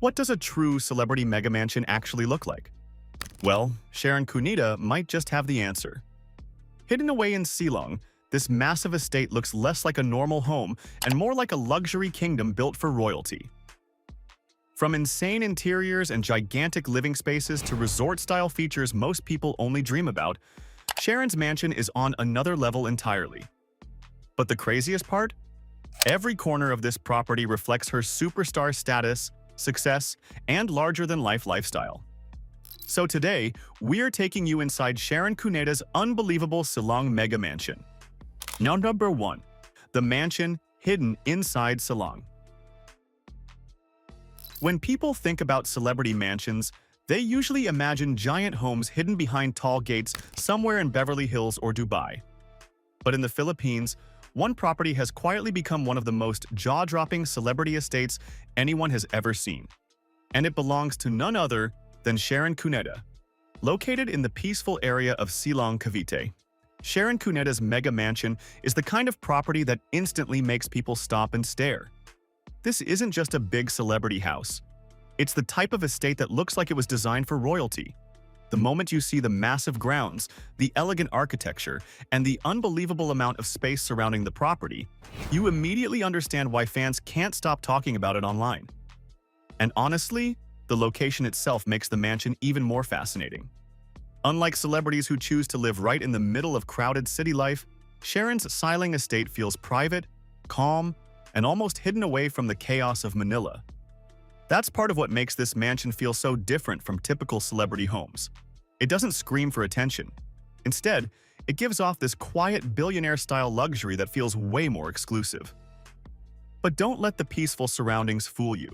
What does a true celebrity mega mansion actually look like? Well, Sharon Cuneta might just have the answer. Hidden away in Silang, this massive estate looks less like a normal home and more like a luxury kingdom built for royalty. From insane interiors and gigantic living spaces to resort-style features most people only dream about, Sharon's mansion is on another level entirely. But the craziest part? Every corner of this property reflects her superstar status, success, and larger-than-life lifestyle. So today, we're taking you inside Sharon Cuneta's unbelievable Silang mega mansion. Now, number 1. The mansion hidden inside Silang. When people think about celebrity mansions, they usually imagine giant homes hidden behind tall gates somewhere in Beverly Hills or Dubai. But in the Philippines, one property has quietly become one of the most jaw-dropping celebrity estates anyone has ever seen. And it belongs to none other than Sharon Cuneta. Located in the peaceful area of Silang, Cavite, Sharon Cuneta's mega mansion is the kind of property that instantly makes people stop and stare. This isn't just a big celebrity house. It's the type of estate that looks like it was designed for royalty. The moment you see the massive grounds, the elegant architecture, and the unbelievable amount of space surrounding the property, you immediately understand why fans can't stop talking about it online. And honestly, the location itself makes the mansion even more fascinating. Unlike celebrities who choose to live right in the middle of crowded city life, Sharon's Silang Estate feels private, calm, and almost hidden away from the chaos of Manila. That's part of what makes this mansion feel so different from typical celebrity homes. It doesn't scream for attention. Instead, it gives off this quiet billionaire-style luxury that feels way more exclusive. But don't let the peaceful surroundings fool you.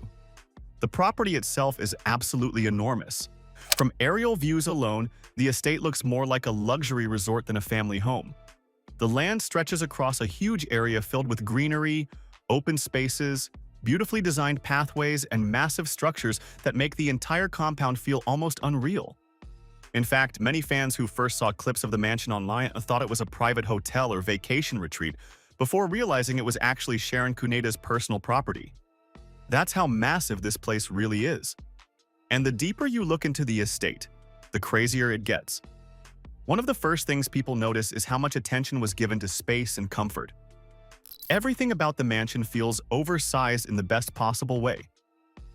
The property itself is absolutely enormous. From aerial views alone, the estate looks more like a luxury resort than a family home. The land stretches across a huge area filled with greenery, open spaces, beautifully designed pathways, and massive structures that make the entire compound feel almost unreal. In fact, many fans who first saw clips of the mansion online thought it was a private hotel or vacation retreat before realizing it was actually Sharon Cuneta's personal property. That's how massive this place really is. And the deeper you look into the estate, the crazier it gets. One of the first things people notice is how much attention was given to space and comfort. Everything about the mansion feels oversized in the best possible way.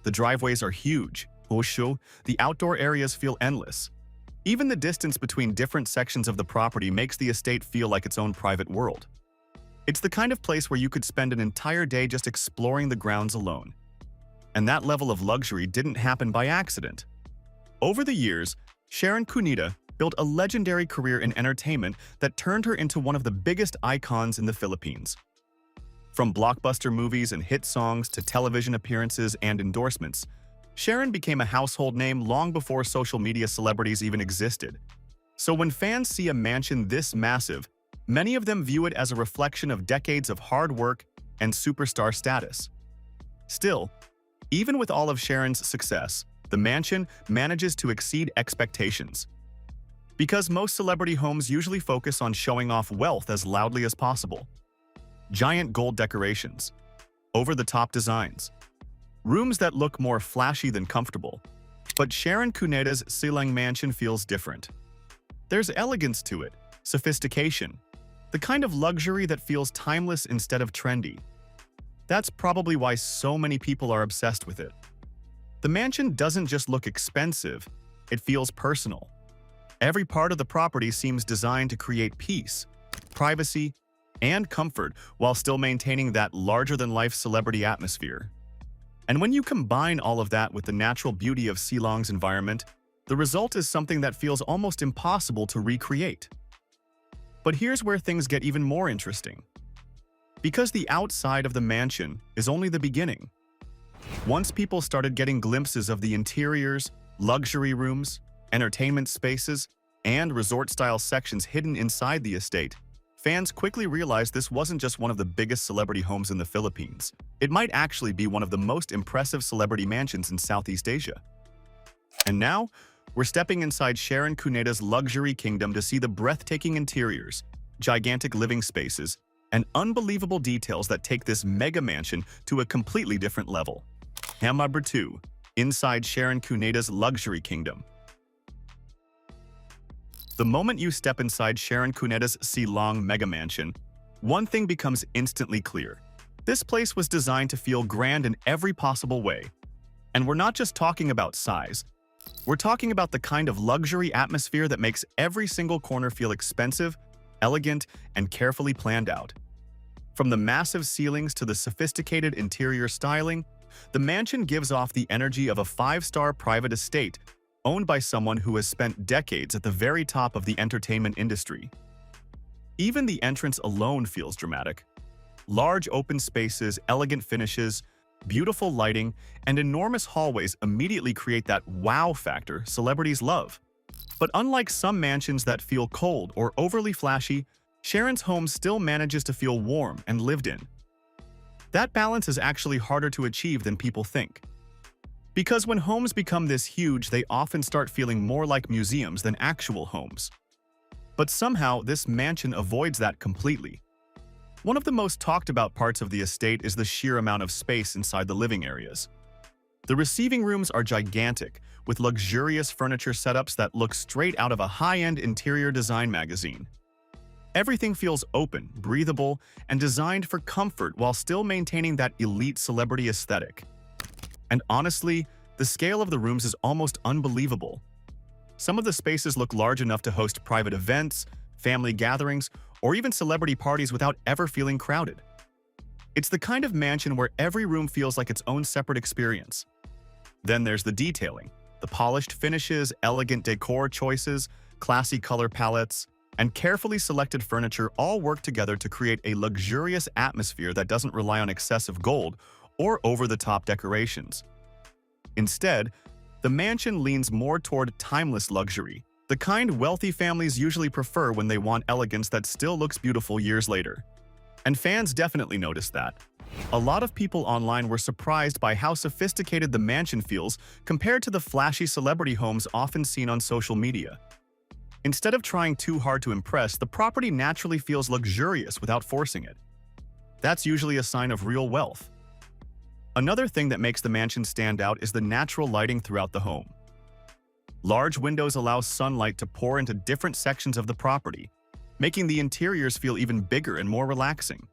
The driveways are huge. The outdoor areas feel endless. Even the distance between different sections of the property makes the estate feel like its own private world. It's the kind of place where you could spend an entire day just exploring the grounds alone. And that level of luxury didn't happen by accident. Over the years, Sharon Cuneta built a legendary career in entertainment that turned her into one of the biggest icons in the Philippines. From blockbuster movies and hit songs to television appearances and endorsements, Sharon became a household name long before social media celebrities even existed. So when fans see a mansion this massive, many of them view it as a reflection of decades of hard work and superstar status. Still, even with all of Sharon's success, the mansion manages to exceed expectations. Because most celebrity homes usually focus on showing off wealth as loudly as possible. Giant gold decorations, over-the-top designs, rooms that look more flashy than comfortable. But Sharon Cuneta's Silang mansion feels different. There's elegance to it, sophistication, the kind of luxury that feels timeless instead of trendy. That's probably why so many people are obsessed with it. The mansion doesn't just look expensive, it feels personal. Every part of the property seems designed to create peace, privacy, and comfort while still maintaining that larger-than-life celebrity atmosphere. And when you combine all of that with the natural beauty of Silang's environment, the result is something that feels almost impossible to recreate. But here's where things get even more interesting. Because the outside of the mansion is only the beginning. Once people started getting glimpses of the interiors, luxury rooms, entertainment spaces, and resort-style sections hidden inside the estate, fans quickly realized this wasn't just one of the biggest celebrity homes in the Philippines. It might actually be one of the most impressive celebrity mansions in Southeast Asia. And now, we're stepping inside Sharon Cuneta's luxury kingdom to see the breathtaking interiors, gigantic living spaces, and unbelievable details that take this mega mansion to a completely different level. And number 2. inside Sharon Cuneta's luxury kingdom. The moment you step inside Sharon Cuneta's Silang mega mansion, one thing becomes instantly clear. This place was designed to feel grand in every possible way. And we're not just talking about size. We're talking about the kind of luxury atmosphere that makes every single corner feel expensive, elegant, and carefully planned out. From the massive ceilings to the sophisticated interior styling, the mansion gives off the energy of a five-star private estate owned by someone who has spent decades at the very top of the entertainment industry. Even the entrance alone feels dramatic. Large open spaces, elegant finishes, beautiful lighting, and enormous hallways immediately create that wow factor celebrities love. But unlike some mansions that feel cold or overly flashy, Sharon's home still manages to feel warm and lived in. That balance is actually harder to achieve than people think. Because when homes become this huge, they often start feeling more like museums than actual homes. But somehow, this mansion avoids that completely. One of the most talked about parts of the estate is the sheer amount of space inside the living areas. The receiving rooms are gigantic, with luxurious furniture setups that look straight out of a high-end interior design magazine. Everything feels open, breathable, and designed for comfort while still maintaining that elite celebrity aesthetic. And honestly, the scale of the rooms is almost unbelievable. Some of the spaces look large enough to host private events, family gatherings, or even celebrity parties without ever feeling crowded. It's the kind of mansion where every room feels like its own separate experience. Then there's the detailing. The polished finishes, elegant decor choices, classy color palettes, and carefully selected furniture all work together to create a luxurious atmosphere that doesn't rely on excessive gold or over-the-top decorations. Instead, the mansion leans more toward timeless luxury, the kind wealthy families usually prefer when they want elegance that still looks beautiful years later. And fans definitely noticed that. A lot of people online were surprised by how sophisticated the mansion feels compared to the flashy celebrity homes often seen on social media. Instead of trying too hard to impress, the property naturally feels luxurious without forcing it. That's usually a sign of real wealth. Another thing that makes the mansion stand out is the natural lighting throughout the home. Large windows allow sunlight to pour into different sections of the property, making the interiors feel even bigger and more relaxing.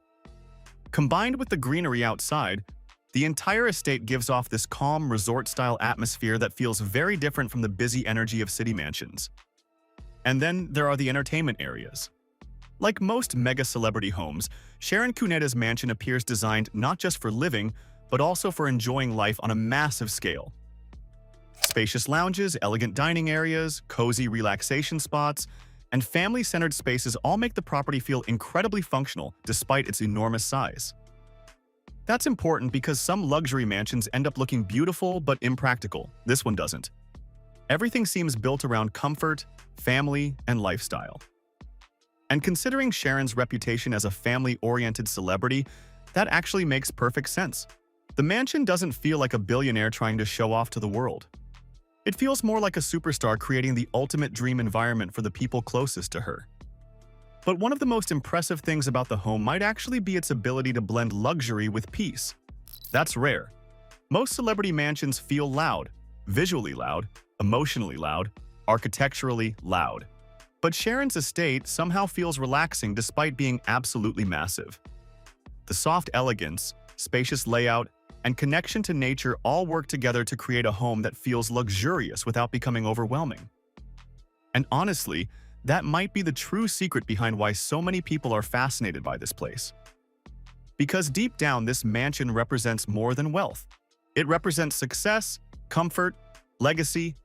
Combined with the greenery outside, the entire estate gives off this calm, resort-style atmosphere that feels very different from the busy energy of city mansions. And then there are the entertainment areas. Like most mega-celebrity homes, Sharon Cuneta's mansion appears designed not just for living, but also for enjoying life on a massive scale. Spacious lounges, elegant dining areas, cozy relaxation spots, and family-centered spaces all make the property feel incredibly functional despite its enormous size. That's important because some luxury mansions end up looking beautiful but impractical. This one doesn't. Everything seems built around comfort, family, and lifestyle. And considering Sharon's reputation as a family-oriented celebrity, that actually makes perfect sense. The mansion doesn't feel like a billionaire trying to show off to the world. It feels more like a superstar creating the ultimate dream environment for the people closest to her. But one of the most impressive things about the home might actually be its ability to blend luxury with peace. That's rare. Most celebrity mansions feel loud, visually loud, emotionally loud, architecturally loud. But Sharon's estate somehow feels relaxing despite being absolutely massive. The soft elegance, spacious layout, and connection to nature all work together to create a home that feels luxurious without becoming overwhelming. And honestly, that might be the true secret behind why so many people are fascinated by this place. Because deep down, this mansion represents more than wealth. It represents success, comfort, legacy,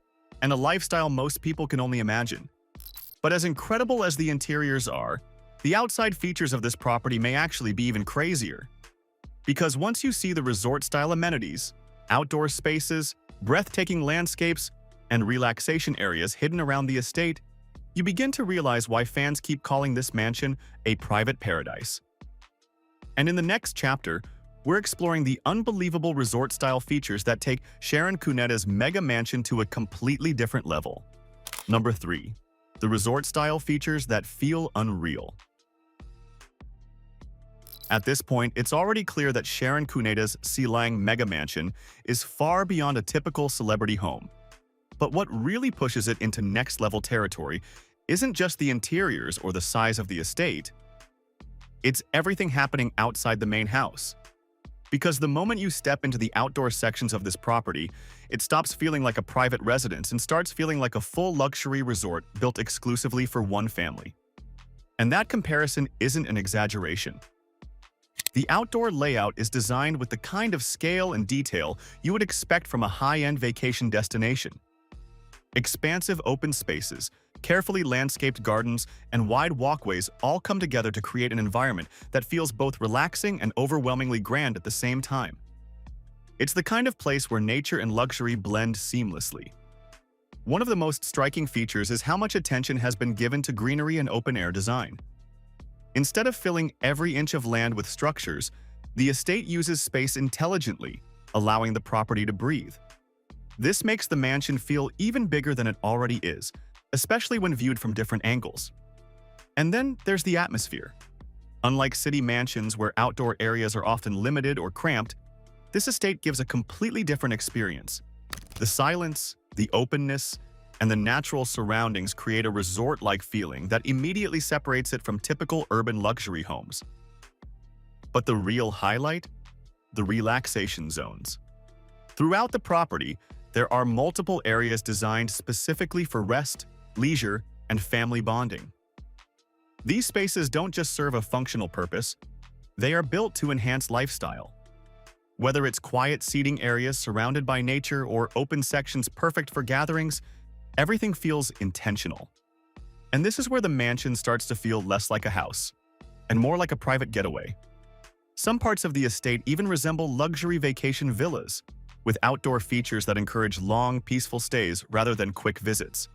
and a lifestyle most people can only imagine. But as incredible as the interiors are, the outside features of this property may actually be even crazier. Because once you see the resort-style amenities, outdoor spaces, breathtaking landscapes, and relaxation areas hidden around the estate, you begin to realize why fans keep calling this mansion a private paradise. And in the next chapter, we're exploring the unbelievable resort-style features that take Sharon Cuneta's mega mansion to a completely different level. Number 3. The resort-style features that feel unreal. At this point, it's already clear that Sharon Cuneta's Silang mega mansion is far beyond a typical celebrity home. But what really pushes it into next-level territory isn't just the interiors or the size of the estate. It's everything happening outside the main house. Because the moment you step into the outdoor sections of this property, it stops feeling like a private residence and starts feeling like a full luxury resort built exclusively for one family. And that comparison isn't an exaggeration. The outdoor layout is designed with the kind of scale and detail you would expect from a high-end vacation destination. Expansive open spaces, carefully landscaped gardens, and wide walkways all come together to create an environment that feels both relaxing and overwhelmingly grand at the same time. It's the kind of place where nature and luxury blend seamlessly. One of the most striking features is how much attention has been given to greenery and open-air design. Instead of filling every inch of land with structures, the estate uses space intelligently, allowing the property to breathe. This makes the mansion feel even bigger than it already is, especially when viewed from different angles. And then there's the atmosphere. Unlike city mansions where outdoor areas are often limited or cramped, this estate gives a completely different experience. The silence, the openness, and the natural surroundings create a resort-like feeling that immediately separates it from typical urban luxury homes. But the real highlight? The relaxation zones. Throughout the property, there are multiple areas designed specifically for rest, leisure, and family bonding. These spaces don't just serve a functional purpose, they are built to enhance lifestyle. Whether it's quiet seating areas surrounded by nature or open sections perfect for gatherings, everything feels intentional. And this is where the mansion starts to feel less like a house and more like a private getaway. Some parts of the estate even resemble luxury vacation villas, with outdoor features that encourage long, peaceful stays rather than quick visits.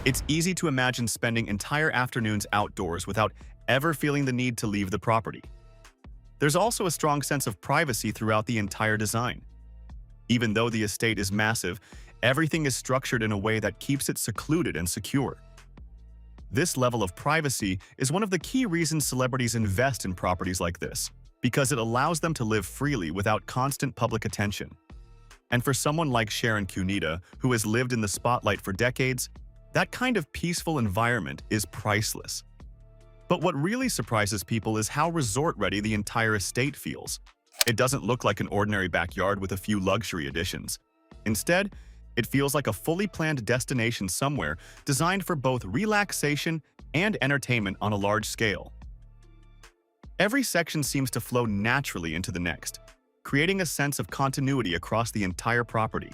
It's easy to imagine spending entire afternoons outdoors without ever feeling the need to leave the property. There's also a strong sense of privacy throughout the entire design. Even though the estate is massive, everything is structured in a way that keeps it secluded and secure. This level of privacy is one of the key reasons celebrities invest in properties like this, because it allows them to live freely without constant public attention. And for someone like Sharon Cuneta, who has lived in the spotlight for decades, that kind of peaceful environment is priceless. But what really surprises people is how resort-ready the entire estate feels. It doesn't look like an ordinary backyard with a few luxury additions. Instead, it feels like a fully planned destination somewhere designed for both relaxation and entertainment on a large scale. Every section seems to flow naturally into the next, creating a sense of continuity across the entire property.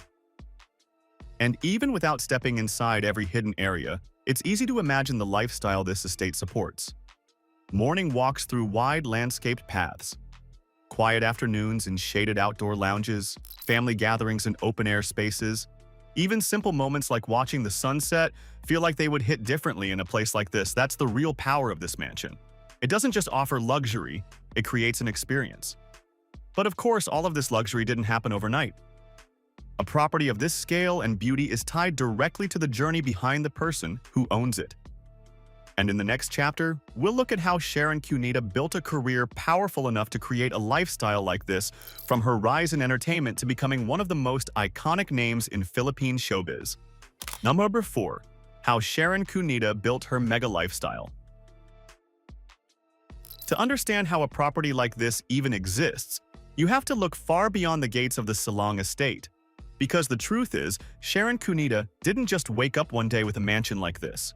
And even without stepping inside every hidden area, it's easy to imagine the lifestyle this estate supports. Morning walks through wide landscaped paths, quiet afternoons in shaded outdoor lounges, family gatherings in open-air spaces. Even simple moments like watching the sunset feel like they would hit differently in a place like this. That's the real power of this mansion. It doesn't just offer luxury, it creates an experience. But of course, all of this luxury didn't happen overnight. A property of this scale and beauty is tied directly to the journey behind the person who owns it. And in the next chapter, we'll look at how Sharon Cuneta built a career powerful enough to create a lifestyle like this, from her rise in entertainment to becoming one of the most iconic names in Philippine showbiz. Number 4. How Sharon Cuneta built her mega lifestyle. To understand how a property like this even exists, you have to look far beyond the gates of the Silang Estate. Because the truth is, Sharon Cuneta didn't just wake up one day with a mansion like this.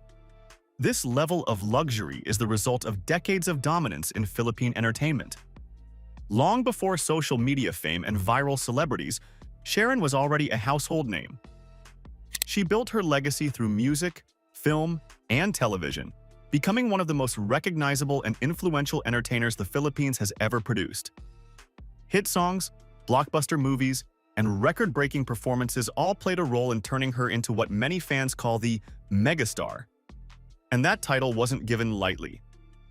This level of luxury is the result of decades of dominance in Philippine entertainment. Long before social media fame and viral celebrities, Sharon was already a household name. She built her legacy through music, film, and television, becoming one of the most recognizable and influential entertainers the Philippines has ever produced. Hit songs, blockbuster movies, and record-breaking performances all played a role in turning her into what many fans call the Megastar. And that title wasn't given lightly,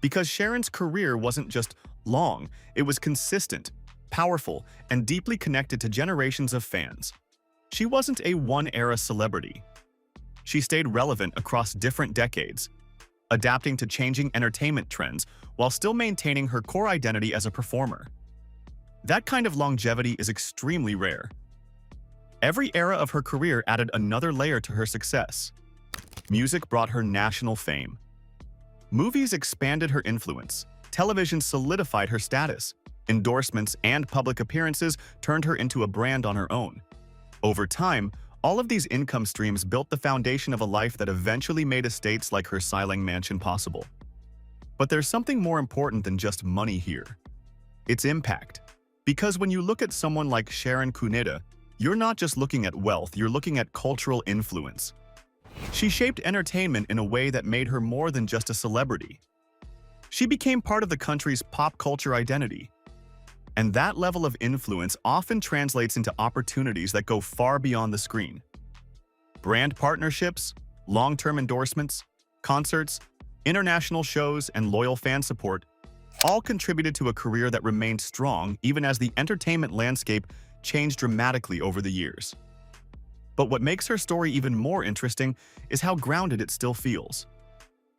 because Sharon's career wasn't just long, it was consistent, powerful, and deeply connected to generations of fans. She wasn't a one-era celebrity. She stayed relevant across different decades, adapting to changing entertainment trends while still maintaining her core identity as a performer. That kind of longevity is extremely rare. Every era of her career added another layer to her success. Music brought her national fame. Movies expanded her influence. Television solidified her status. Endorsements and public appearances turned her into a brand on her own. Over time, all of these income streams built the foundation of a life that eventually made estates like her Silang mansion possible. But there's something more important than just money here. It's impact. Because when you look at someone like Sharon Cuneta, you're not just looking at wealth, you're looking at cultural influence. She shaped entertainment in a way that made her more than just a celebrity. She became part of the country's pop culture identity. And that level of influence often translates into opportunities that go far beyond the screen. Brand partnerships, long-term endorsements, concerts, international shows, and loyal fan support all contributed to a career that remained strong even as the entertainment landscape changed dramatically over the years. But what makes her story even more interesting is how grounded it still feels.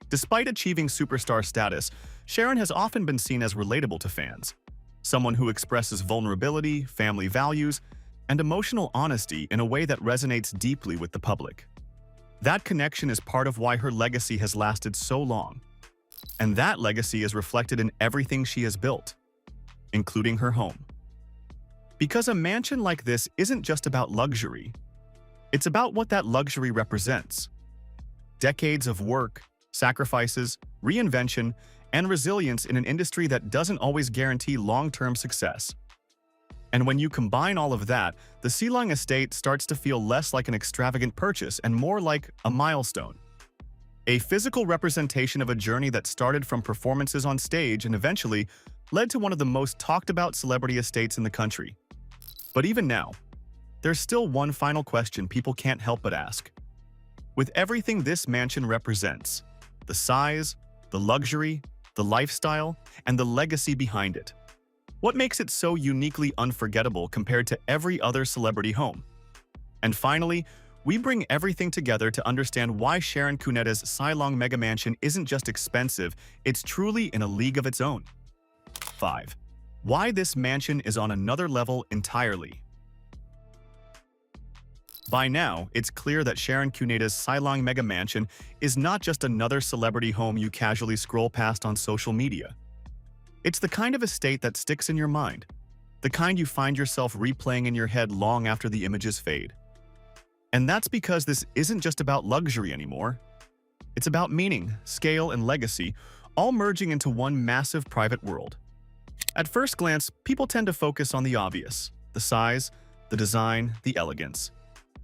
Despite achieving superstar status, Sharon has often been seen as relatable to fans. Someone who expresses vulnerability, family values, and emotional honesty in a way that resonates deeply with the public. That connection is part of why her legacy has lasted so long. And that legacy is reflected in everything she has built, including her home. Because a mansion like this isn't just about luxury. It's about what that luxury represents. Decades of work, sacrifices, reinvention, and resilience in an industry that doesn't always guarantee long-term success. And when you combine all of that, the Silang Estate starts to feel less like an extravagant purchase and more like a milestone. A physical representation of a journey that started from performances on stage and eventually led to one of the most talked-about celebrity estates in the country. But even now, there's still one final question people can't help but ask. With everything this mansion represents, the size, the luxury, the lifestyle, and the legacy behind it, what makes it so uniquely unforgettable compared to every other celebrity home? And finally, we bring everything together to understand why Sharon Cuneta's Silang Mega Mansion isn't just expensive, it's truly in a league of its own. 5. Why this mansion is on another level entirely. By now, it's clear that Sharon Cuneta's Silang Mega Mansion is not just another celebrity home you casually scroll past on social media. It's the kind of estate that sticks in your mind, the kind you find yourself replaying in your head long after the images fade. And that's because this isn't just about luxury anymore. It's about meaning, scale, and legacy, all merging into one massive private world. At first glance, people tend to focus on the obvious, the size, the design, the elegance.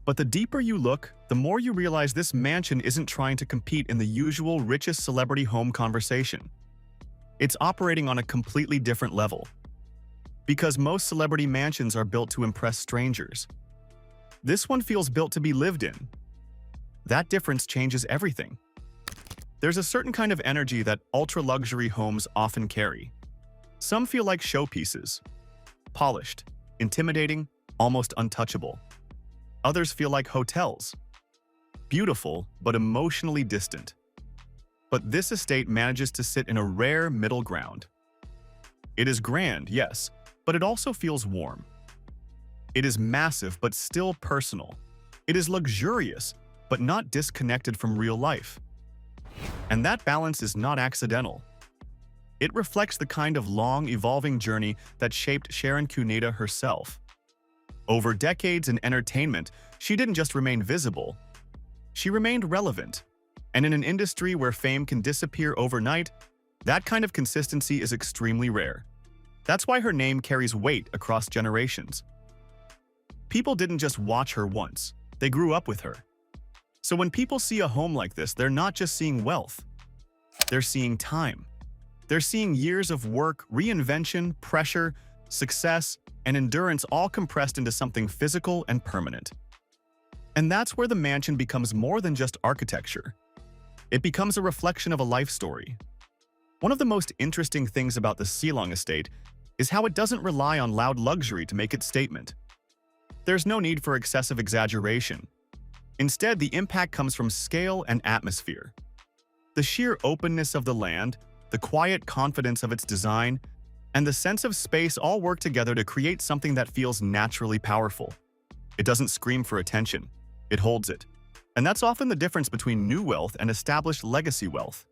But the deeper you look, the more you realize this mansion isn't trying to compete in the usual richest celebrity home conversation. It's operating on a completely different level. Because most celebrity mansions are built to impress strangers. This one feels built to be lived in. That difference changes everything. There's a certain kind of energy that ultra-luxury homes often carry. Some feel like showpieces, polished, intimidating, almost untouchable. Others feel like hotels, beautiful but emotionally distant. But this estate manages to sit in a rare middle ground. It is grand, yes, but it also feels warm. It is massive but still personal. It is luxurious but not disconnected from real life. And that balance is not accidental. It reflects the kind of long, evolving journey that shaped Sharon Cuneta herself. Over decades in entertainment, she didn't just remain visible. She remained relevant. And in an industry where fame can disappear overnight, that kind of consistency is extremely rare. That's why her name carries weight across generations. People didn't just watch her once, they grew up with her. So when people see a home like this, they're not just seeing wealth. They're seeing time. They're seeing years of work, reinvention, pressure, success, and endurance all compressed into something physical and permanent. And that's where the mansion becomes more than just architecture. It becomes a reflection of a life story. One of the most interesting things about the Silang Estate is how it doesn't rely on loud luxury to make its statement. There's no need for excessive exaggeration. Instead, the impact comes from scale and atmosphere. The sheer openness of the land, the quiet confidence of its design, and the sense of space all work together to create something that feels naturally powerful. It doesn't scream for attention, it holds it. And that's often the difference between new wealth and established legacy wealth.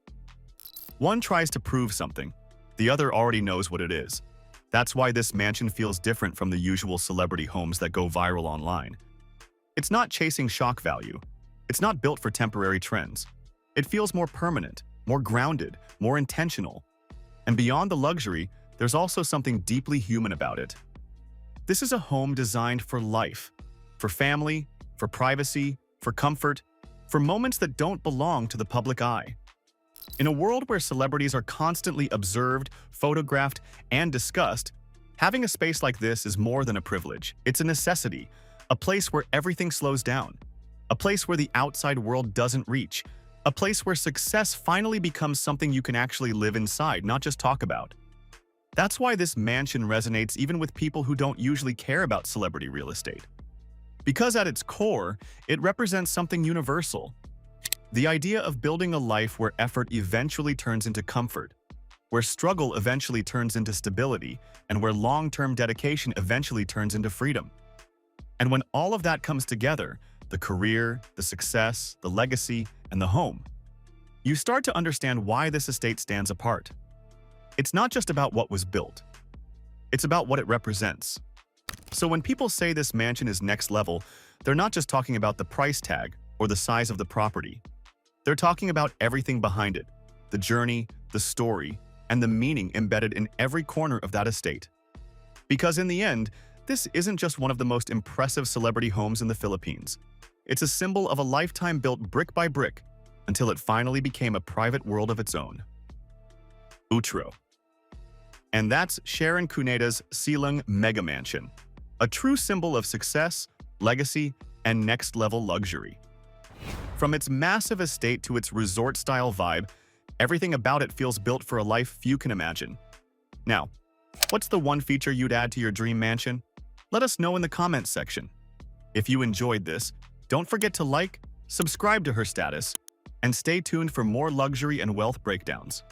One tries to prove something, the other already knows what it is. That's why this mansion feels different from the usual celebrity homes that go viral online. It's not chasing shock value. It's not built for temporary trends. It feels more permanent, more grounded, more intentional. And beyond the luxury, there's also something deeply human about it. This is a home designed for life, for family, for privacy, for comfort, for moments that don't belong to the public eye. In a world where celebrities are constantly observed, photographed, and discussed, having a space like this is more than a privilege. It's a necessity, a place where everything slows down, a place where the outside world doesn't reach, a place where success finally becomes something you can actually live inside, not just talk about. That's why this mansion resonates even with people who don't usually care about celebrity real estate. Because at its core, it represents something universal. The idea of building a life where effort eventually turns into comfort, where struggle eventually turns into stability, and where long-term dedication eventually turns into freedom. And when all of that comes together, the career, the success, the legacy, and the home, you start to understand why this estate stands apart. It's not just about what was built. It's about what it represents. So when people say this mansion is next level, they're not just talking about the price tag or the size of the property. They're talking about everything behind it, the journey, the story, and the meaning embedded in every corner of that estate. Because in the end, this isn't just one of the most impressive celebrity homes in the Philippines. It's a symbol of a lifetime built brick by brick until it finally became a private world of its own. Outro. And that's Sharon Cuneta's Silang Mega Mansion, a true symbol of success, legacy, and next-level luxury. From its massive estate to its resort-style vibe, everything about it feels built for a life few can imagine. Now, what's the one feature you'd add to your dream mansion? Let us know in the comments section. If you enjoyed this, don't forget to like, subscribe to her status, and stay tuned for more luxury and wealth breakdowns.